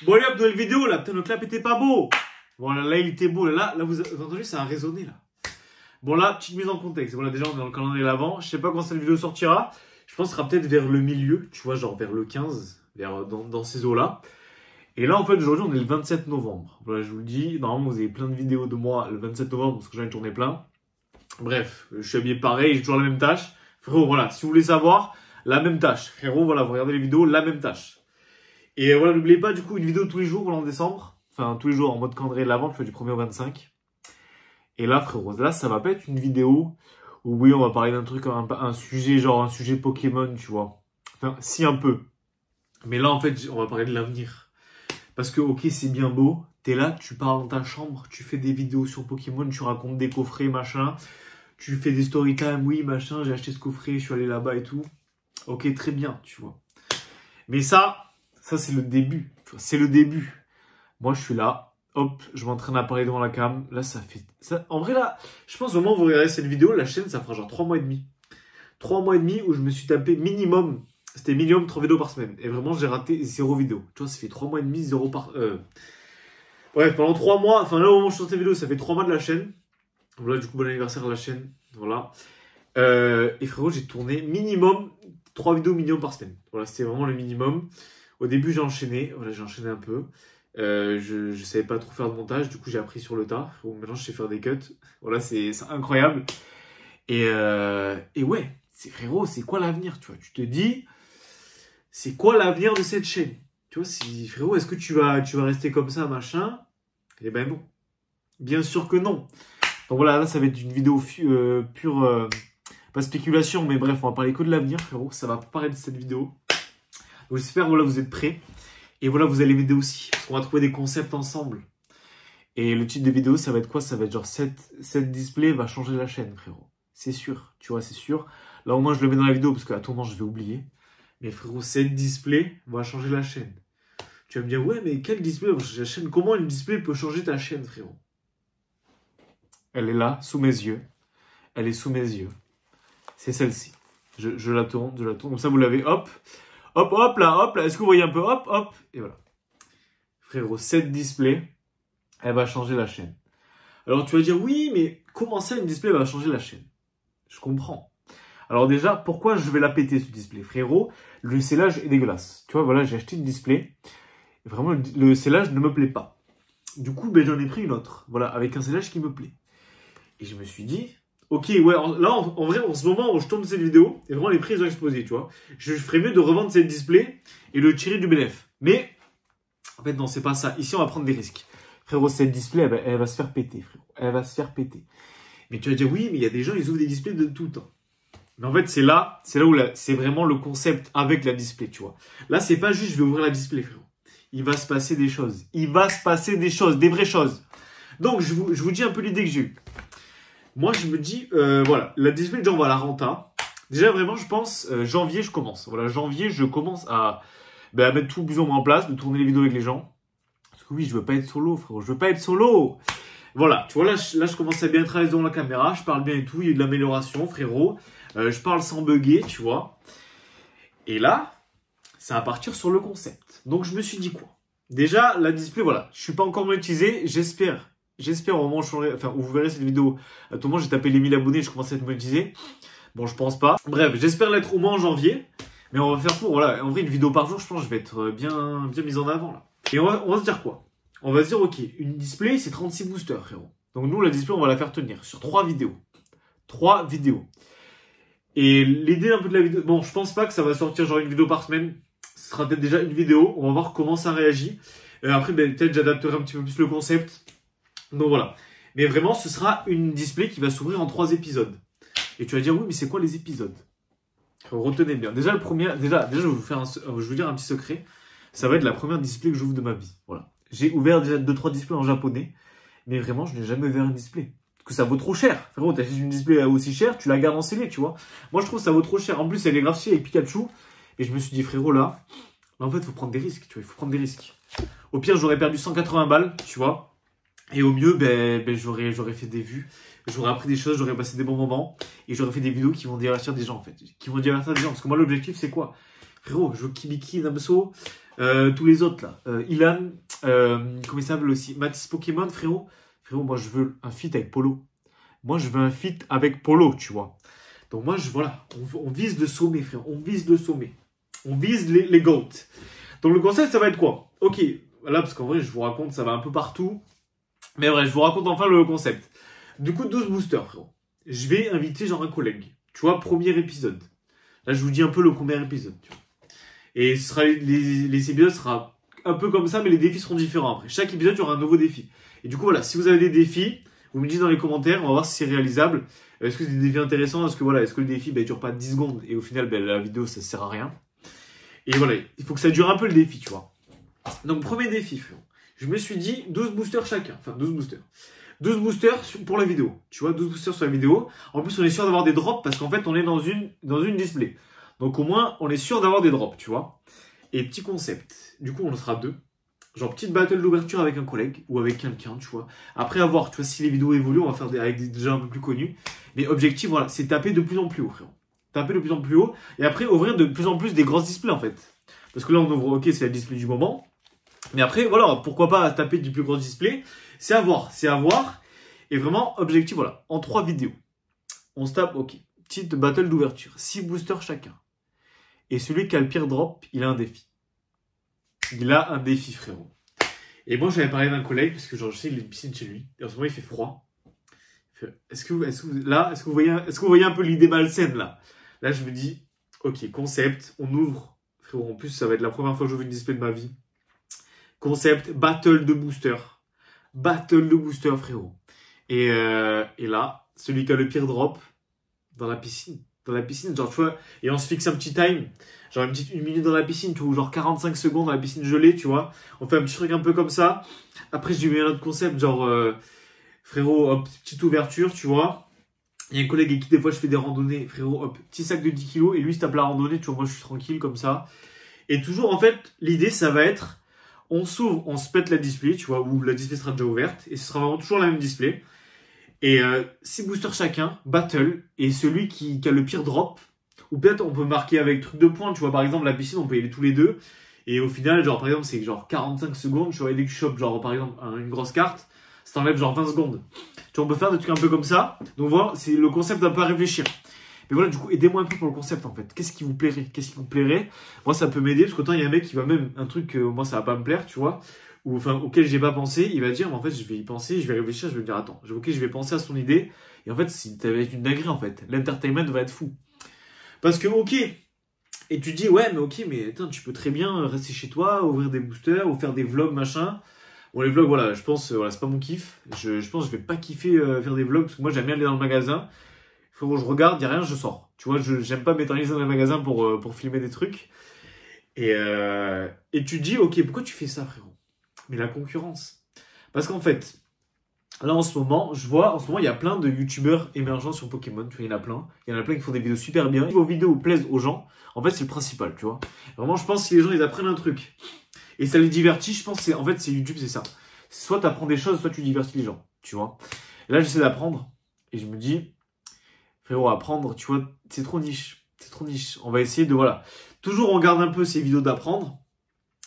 Bon allez hop, nouvelle vidéo là, putain le clap était pas beau. Bon là il était beau, là vous avez entendu, ça a résonné là. Bon là, petite mise en contexte, voilà déjà on est dans le calendrier de l'Avent, je sais pas quand cette vidéo sortira, je pense que ce sera peut-être vers le milieu, tu vois, genre vers le 15, dans ces eaux là. Et là en fait aujourd'hui on est le 27 novembre, voilà je vous le dis, normalement vous avez plein de vidéos de moi le 27 novembre parce que j'en ai tourné plein. Bref, je suis habillé pareil, j'ai toujours la même tâche. Frérot, voilà, si vous voulez savoir, la même tâche. Frérot, voilà, vous regardez les vidéos, la même tâche. Et voilà, n'oubliez pas, du coup, une vidéo tous les jours, en décembre. Enfin, tous les jours en mode calendrier de l'Avent, je fais du 1er au 25. Et là, frérot, là, ça va pas être une vidéo où, oui, on va parler d'un truc, un sujet, genre un sujet Pokémon, tu vois. Enfin, si, un peu. Mais là, en fait, on va parler de l'avenir. Parce que, ok, c'est bien beau. T'es là, tu pars dans ta chambre, tu fais des vidéos sur Pokémon, tu racontes des coffrets, machin. Tu fais des story time, oui, machin, j'ai acheté ce coffret, je suis allé là-bas et tout. Ok, très bien, tu vois. Mais ça c'est le début, tu vois, c'est le début. Moi, je suis là, hop, je m'entraîne à parler devant la cam. Là, ça fait... En vrai, là, je pense au moment où vous regardez cette vidéo, la chaîne, ça fera genre 3 mois et demi. 3 mois et demi où je me suis tapé minimum, c'était minimum 3 vidéos par semaine. Et vraiment, j'ai raté 0 vidéo. Tu vois, ça fait 3 mois et demi, 0 par... Bref, pendant 3 mois, enfin là, au moment où je sors cette vidéo, ça fait 3 mois de la chaîne. Voilà, du coup, bon anniversaire à la chaîne. Voilà. Et frérot, j'ai tourné minimum 3 vidéos minimum par semaine. Voilà, c'était vraiment le minimum. Au début, j'ai enchaîné. Voilà, j'ai enchaîné un peu. Je savais pas trop faire de montage. Du coup, j'ai appris sur le tas. Maintenant, je sais faire des cuts. Voilà, c'est incroyable. Et ouais, frérot, c'est quoi l'avenir, tu vois? Tu te dis, c'est quoi l'avenir de cette chaîne? Tu vois, frérot, est-ce que tu vas rester comme ça, machin? Eh ben non. Bien sûr que non. Donc voilà, là, ça va être une vidéo pure, pas spéculation, mais bref, on va parler que de l'avenir, frérot. Ça va paraître de cette vidéo. Donc j'espère, voilà, vous êtes prêts. Et voilà, vous allez m'aider aussi. Parce qu'on va trouver des concepts ensemble. Et le titre de vidéo, ça va être quoi? Ça va être genre, cette display va changer la chaîne, frérot. C'est sûr, tu vois, c'est sûr. Là, au moins, je le mets dans la vidéo, parce qu'à tout moment, je vais oublier. Mais frérot, cette display va changer la chaîne. Tu vas me dire, ouais, mais quel display va changer la chaîne? Comment une display peut changer ta chaîne, frérot? Elle est là, sous mes yeux. Elle est sous mes yeux. C'est celle-ci. Je la tourne, Comme ça, vous l'avez, hop. Hop, hop, là. Est-ce que vous voyez un peu? Hop, hop. Et voilà. Frérot, cette display, elle va changer la chaîne. Alors, tu vas dire, oui, mais comment ça, une display va changer la chaîne? Je comprends. Alors déjà, pourquoi je vais la péter, ce display? Frérot, le scellage est dégueulasse. Tu vois, voilà, j'ai acheté une display. Et vraiment, le scellage ne me plaît pas. Du coup, ben, j'en ai pris une autre. Voilà, avec un scellage qui me plaît. Et je me suis dit, ok, ouais, là, en vrai, en ce moment où je tourne cette vidéo, et vraiment les prix ils ont explosé, tu vois. Je ferais mieux de revendre cette display et le tirer du bénéfice. Mais, en fait, non, c'est pas ça. Ici, on va prendre des risques. Frérot, cette display, elle va se faire péter, frérot. Elle va se faire péter. Mais tu vas dire, oui, mais il y a des gens, ils ouvrent des displays de tout le temps. Mais en fait, c'est là où c'est vraiment le concept avec la display, tu vois. Là, c'est pas juste, je vais ouvrir la display, frérot. Il va se passer des choses. Il va se passer des choses, des vraies choses. Donc, je vous dis un peu l'idée que j'ai eue. Moi, je me dis, voilà, la display, déjà, on va la renta. Déjà, vraiment, je pense, janvier, je commence. Voilà, janvier, je commence à mettre tout plus ou moins en place, de tourner les vidéos avec les gens. Parce que oui, je veux pas être solo, frérot. Je veux pas être solo. Voilà, tu vois, là, je commence à bien être à l'aise devant la caméra. Je parle bien et tout. Il y a de l'amélioration, frérot. Je parle sans bugger, tu vois. Et là, ça va partir sur le concept. Donc, je me suis dit quoi? Déjà, la display, voilà. Je suis pas encore monétisé. J'espère au moment où vous verrez cette vidéo, à tout moment j'ai tapé les 1000 abonnés, je commence à être monétisé. Bon, je pense pas. Bref, j'espère l'être au moins en janvier. Mais on va faire pour, voilà. En vrai, une vidéo par jour, je pense que je vais être bien mise en avant, là. Et on va se dire quoi? On va se dire, ok, une display, c'est 36 boosters, frérot. Donc nous, la display, on va la faire tenir sur 3 vidéos. 3 vidéos. Et l'idée un peu de la vidéo... Bon, je pense pas que ça va sortir genre une vidéo par semaine. Ce sera peut-être déjà une vidéo. On va voir comment ça réagit. Après, peut-être j'adapterai un petit peu plus le concept. Donc voilà. Mais vraiment, ce sera une display qui va s'ouvrir en 3 épisodes. Et tu vas dire, oui, mais c'est quoi les épisodes? Retenez bien. Déjà, je vais vous dire un petit secret. Ça va être la première display que j'ouvre de ma vie. Voilà. J'ai ouvert déjà 2-3 displays en japonais. Mais vraiment, je n'ai jamais ouvert une display. Parce que ça vaut trop cher. Frérot, t'achètes une display aussi chère, tu la gardes en scellé, tu vois. Moi, je trouve que ça vaut trop cher. En plus, elle est graphiée avec Pikachu. Et je me suis dit, frérot, là, en fait, il faut prendre des risques, tu vois. Il faut prendre des risques. Au pire, j'aurais perdu 180 balles, tu vois. Et au mieux, j'aurais fait des vues, j'aurais appris des choses, j'aurais passé des bons moments, et j'aurais fait des vidéos qui vont divertir des gens, en fait. Qui vont divertir des gens. Parce que moi, l'objectif, c'est quoi? Frérot, je veux Kibiki, Namso, Tous les autres là. Ilan, comment il s'appelle aussi? Matisse Pokémon, frérot. Frérot, moi je veux un feat avec Polo. Moi je veux un feat avec Polo, tu vois. Donc moi, voilà, on vise le sommet, frère. On vise le sommet. On vise les GOAT. Donc le concept, ça va être quoi? Ok, là, parce qu'en vrai, je vous raconte, ça va un peu partout. Mais bref, je vous raconte enfin le concept. Du coup, 12 boosters, frérot. Je vais inviter genre un collègue. Tu vois, premier épisode. Là, je vous dis un peu le premier épisode, tu vois. Et ce sera, les épisodes sera un peu comme ça, mais les défis seront différents après. Chaque épisode, il y aura un nouveau défi. Et du coup, voilà, si vous avez des défis, vous me dites dans les commentaires, on va voir si c'est réalisable. Est-ce que c'est des défis intéressants? Est-ce que le défi dure pas 10 secondes et au final la vidéo ça sert à rien? Et voilà, il faut que ça dure un peu le défi, tu vois. Donc premier défi, frérot. Je me suis dit 12 boosters chacun. Enfin 12 boosters. 12 boosters pour la vidéo. Tu vois, 12 boosters sur la vidéo. En plus on est sûr d'avoir des drops parce qu'en fait on est dans une display. Donc au moins on est sûr d'avoir des drops, tu vois. Et petit concept. Du coup on sera deux. Genre petite battle d'ouverture avec un collègue ou avec quelqu'un, tu vois. Après avoir, tu vois, si les vidéos évoluent, on va faire avec des déjà un peu plus connus. Mais objectif, voilà, c'est taper de plus en plus haut, frérot. Taper de plus en plus haut. Et après, ouvrir de plus en plus des grosses displays, en fait. Parce que là, on ouvre, ok, c'est la display du moment. Mais après, voilà, pourquoi pas taper du plus gros display. C'est à voir, c'est à voir. Et vraiment, objectif, voilà, en 3 vidéos. On se tape, ok, petite battle d'ouverture. 6 boosters chacun. Et celui qui a le pire drop, il a un défi. Il a un défi, frérot. Et moi, j'avais parlé d'un collègue, parce que genre, je sais qu'il a une piscine chez lui. Et en ce moment, il fait froid. Est-ce que vous voyez un peu l'idée malsaine, là? Là, je me dis, ok, concept, on ouvre. Frérot, en plus, ça va être la première fois que j'ouvre une display de ma vie. Concept, battle de booster. Battle de booster, frérot. Et là, celui qui a le pire drop, dans la piscine. Dans la piscine, genre, tu vois, et on se fixe un petit time. Genre une petite 1 minute dans la piscine, tu vois, genre 45 secondes dans la piscine gelée, tu vois. On fait un petit truc un peu comme ça. Après, je lui mets un autre concept, genre, frérot, hop, petite ouverture, tu vois. Il y a un collègue avec qui des fois je fais des randonnées, frérot, hop, petit sac de 10 kilos, et lui il se tape la randonnée, tu vois, moi je suis tranquille comme ça. Et toujours, en fait, l'idée ça va être, on s'ouvre, on se pète la display, tu vois, ou la display sera déjà ouverte, et ce sera vraiment toujours la même display. Et 6 boosters chacun, battle, et celui qui a le pire drop, ou peut-être on peut marquer avec truc de points, tu vois, par exemple la piscine, on peut y aller tous les deux, et au final, genre par exemple, c'est genre 45 secondes, tu vois, et dès que je chope, genre par exemple, une grosse carte, ça t'enlève genre 20 secondes. Tu vois, on peut faire des trucs un peu comme ça, donc voilà, c'est le concept un peu à réfléchir. Mais voilà, du coup, aidez-moi un peu pour le concept en fait. Qu'est-ce qui vous plairait? Qu'est-ce qui vous plairait? Moi, ça peut m'aider, parce qu'autant il y a un mec qui va même, un truc, moi ça va pas me plaire, tu vois, ou enfin auquel j'ai pas pensé, il va dire, mais en fait je vais y penser, je vais réfléchir, je vais me dire, attends, ok, je vais penser à son idée, et en fait, ça va être une dinguerie en fait. L'entertainment va être fou. Parce que, ok, et tu dis, ouais, mais ok, mais attends, tu peux très bien rester chez toi, ouvrir des boosters, ou faire des vlogs, machin. Bon, les vlogs, voilà, je pense, voilà, c'est pas mon kiff. Je pense que je vais pas kiffer faire des vlogs, parce que moi, j'aime bien aller dans le magasin. Faut que je regarde, y a rien, je sors. Tu vois, j'aime pas m'éterniser dans le magasin pour filmer des trucs. Et tu te dis, ok, pourquoi tu fais ça, frérot? Mais la concurrence. Parce qu'en fait, là, en ce moment, il y a plein de youtubeurs émergents sur Pokémon. Tu vois, il y en a plein. Il y en a plein qui font des vidéos super bien. Si vos vidéos plaisent aux gens, en fait, c'est le principal, tu vois. Vraiment, je pense que si les gens, ils apprennent un truc et ça les divertit, je pense que c'est YouTube, c'est ça. Soit tu apprends des choses, soit tu divertis les gens, tu vois. Et là, j'essaie d'apprendre et je me dis, frérot, apprendre, tu vois, c'est trop niche. C'est trop niche. On va essayer de, voilà. Toujours, on garde un peu ces vidéos d'apprendre.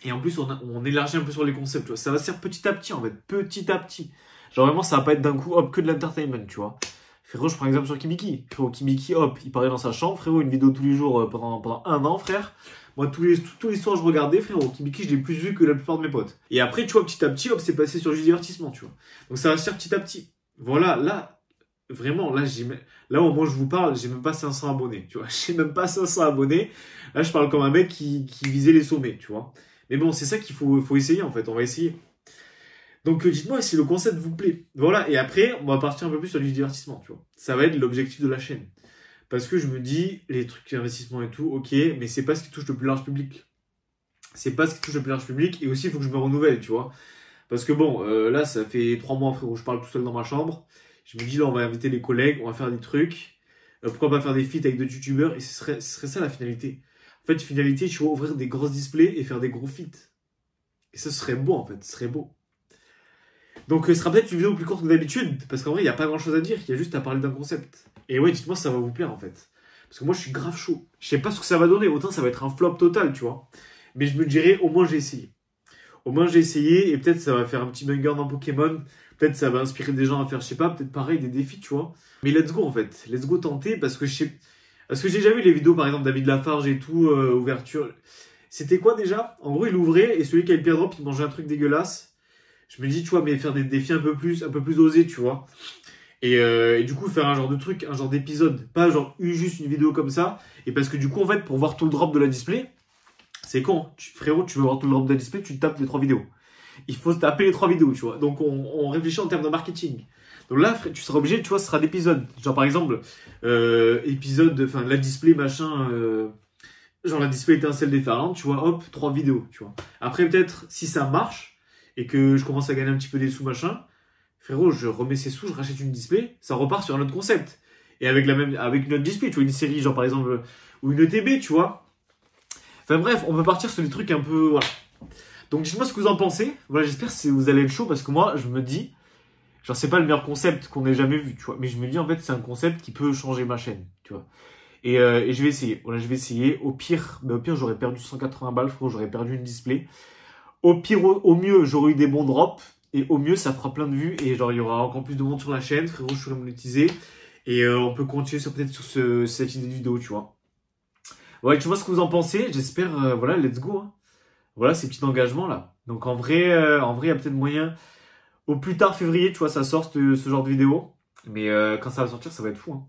Et en plus, on élargit un peu sur les concepts, tu vois. Ça va se faire petit à petit, en fait. Petit à petit. Genre vraiment, ça va pas être d'un coup, hop, que de l'entertainment, tu vois. Frérot, je prends exemple sur Kimiki. Frérot, Kimiki, hop, il parlait dans sa chambre. Frérot, une vidéo tous les jours pendant 1 an, frère. Moi, tous les soirs, je regardais, frérot. Kimiki, je l'ai plus vu que la plupart de mes potes. Et après, tu vois, petit à petit, hop, c'est passé sur le divertissement, tu vois. Donc ça va se faire petit à petit. Voilà, là, vraiment, là, au moment où je vous parle, j'ai même pas 500 abonnés, tu vois. J'ai même pas 500 abonnés. Là, je parle comme un mec qui visait les sommets, tu vois. Mais bon, c'est ça qu'il faut essayer, en fait. On va essayer. Donc, dites-moi si le concept vous plaît. Voilà. Et après, on va partir un peu plus sur du divertissement, tu vois. Ça va être l'objectif de la chaîne. Parce que je me dis, les trucs d'investissement et tout, ok, mais c'est pas ce qui touche le plus large public. C'est pas ce qui touche le plus large public. Et aussi, il faut que je me renouvelle, tu vois. Parce que bon, là, ça fait 3 mois, frérot, je parle tout seul dans ma chambre. Je me dis, là, on va inviter les collègues, on va faire des trucs. Pourquoi pas faire des feats avec d'autres youtubeurs? Et ce serait ça la finalité. En fait, finalité, tu vas ouvrir des grosses displays et faire des gros feats. Et ça, ce serait beau, en fait. Ce serait beau. Donc, ce sera peut-être une vidéo plus courte que d'habitude. Parce qu'en vrai, il n'y a pas grand-chose à dire. Il y a juste à parler d'un concept. Et ouais, dites-moi si ça va vous plaire, en fait. Parce que moi, je suis grave chaud. Je sais pas ce que ça va donner. Autant, ça va être un flop total, tu vois. Mais je me dirais, au moins j'ai essayé. Au moins j'ai essayé et peut-être ça va faire un petit banger dans Pokémon. Peut-être ça va inspirer des gens à faire, je sais pas, peut-être pareil, des défis, tu vois. Mais let's go en fait. Let's go tenter parce que parce que j'ai déjà vu les vidéos, par exemple, David Lafarge et tout, ouverture. C'était quoi déjà? En gros, il ouvrait et celui qui avait le pire drop, il mangeait un truc dégueulasse. Je me dis, tu vois, mais faire des défis un peu plus osés, tu vois. Et du coup, faire un genre de truc, un genre d'épisode. Pas genre juste une vidéo comme ça. Et parce que du coup, en fait, pour voir tout le drop de la display, c'est con. Frérot, tu veux voir tout le drop de la display, tu tapes les 3 vidéos. Il faut se taper les 3 vidéos, tu vois. Donc, on réfléchit en termes de marketing. Donc là, tu seras obligé, tu vois, ce sera d'épisodes. Genre, par exemple, épisode, enfin, la display, machin, genre la display étincelle déferlante, tu vois, hop, 3 vidéos, tu vois. Après, peut-être, si ça marche, et que je commence à gagner un petit peu des sous, machin, frérot, je remets ces sous, je rachète une display, ça repart sur un autre concept. Et avec avec une autre display, tu vois, une série, genre, par exemple, ou une ETB, tu vois. Enfin, bref, on peut partir sur des trucs un peu, voilà. Donc, dites-moi ce que vous en pensez. Voilà, j'espère que vous allez être chaud, parce que moi, je me dis, genre, c'est pas le meilleur concept qu'on ait jamais vu, tu vois. Mais je me dis, en fait, c'est un concept qui peut changer ma chaîne, tu vois. Et je vais essayer. Voilà, je vais essayer. Au pire, j'aurais perdu 180 balles, frérot, j'aurais perdu une display. Au pire, au mieux, j'aurais eu des bons drops. Et au mieux, ça fera plein de vues. Et genre, il y aura encore plus de monde sur la chaîne, frérot, je serai monétisé. Et on peut continuer peut-être sur cette idée de vidéo, tu vois. Ouais, tu vois ce que vous en pensez. J'espère, voilà, let's go. Hein. Voilà, ces petits engagements là. Donc en vrai, il y a peut-être moyen. Au plus tard février, tu vois, ça sort ce genre de vidéo. Mais quand ça va sortir, ça va être fou. Hein.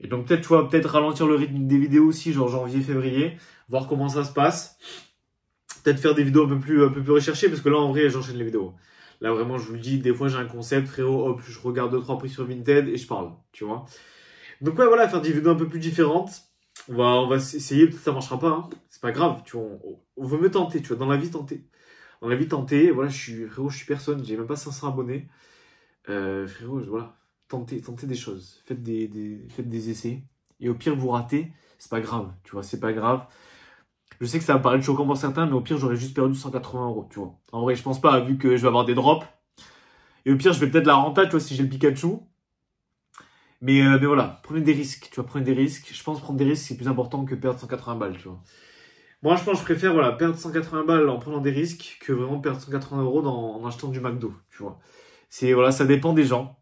Et donc peut-être, tu vois, peut-être ralentir le rythme des vidéos aussi, genre janvier, février, voir comment ça se passe. Peut-être faire des vidéos un peu plus recherchées, parce que là, en vrai, j'enchaîne les vidéos. Là, vraiment, je vous le dis, des fois, j'ai un concept, frérot, hop, je regarde 2-3 prix sur Vinted et je parle, tu vois. Donc ouais, voilà, faire des vidéos un peu plus différentes. On va essayer, peut-être que ça marchera pas, hein. C'est pas grave, tu vois, on veut me tenter, tu vois, dans la vie tenter. Dans la vie tenter, voilà, frérot, je suis personne, j'ai même pas 500 abonnés. Frérot, voilà. Tentez des choses. Faites des essais. Et au pire, vous ratez. C'est pas grave. Tu vois, c'est pas grave. Je sais que ça va paraître choquant pour certains, mais au pire, j'aurais juste perdu 180 €. Tu vois. En vrai, je pense pas, vu que je vais avoir des drops. Et au pire, je vais peut-être la renta, tu vois, si j'ai le Pikachu. Mais voilà, prenez des risques. Tu vois, prenez des risques. Je pense prendre des risques, c'est plus important que perdre 180 balles, tu vois. Moi, je pense que je préfère, voilà, perdre 180 balles en prenant des risques que vraiment perdre 180 € en achetant du McDo, tu vois. Voilà, ça dépend des gens.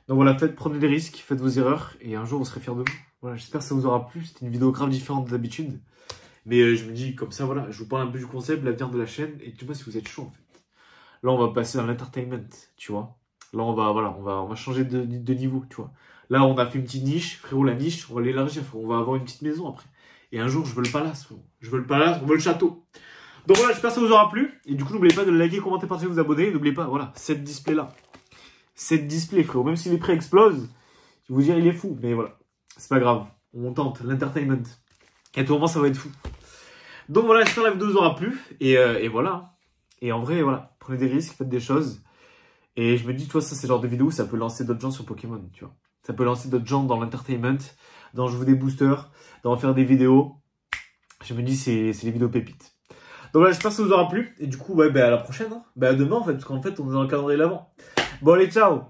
Donc voilà, prenez des risques, faites vos erreurs, et un jour vous serez fiers de vous. Voilà, j'espère que ça vous aura plu. C'était une vidéo grave différente d'habitude. Mais je me dis, comme ça, voilà, je vous parle un peu du concept, l'avenir de la chaîne, et tu vois si vous êtes chaud, en fait. Là, on va passer dans l'entertainment, tu vois. Là, on va changer de niveau, tu vois. Là, on a fait une petite niche, frérot, la niche, on va l'élargir, frérot. On va avoir une petite maison après. Et un jour, je veux le palace, frérot. Je veux le palace, on veut le château. Donc voilà, j'espère que ça vous aura plu. Et du coup, n'oubliez pas de liker, commenter, partager, vous abonner. N'oubliez pas, voilà, cette display-là. Cette display, frérot. Même si les prix explosent, je vais vous dire, il est fou. Mais voilà, c'est pas grave. On tente l'entertainment. Et à tout moment, ça va être fou. Donc voilà, j'espère que la vidéo vous aura plu. Et voilà. Et en vrai, voilà, prenez des risques, faites des choses. Et je me dis, tu vois, ça, c'est le genre de vidéo où ça peut lancer d'autres gens sur Pokémon, tu vois. Ça peut lancer d'autres gens dans l'entertainment, dans jouer des boosters, dans faire des vidéos. Je me dis, c'est les vidéos pépites. Donc voilà, j'espère que ça vous aura plu. Et du coup, ouais, à la prochaine. Hein. À demain, en fait, parce qu'en fait, on est dans le calendrier de l'avant. Bon, allez, ciao!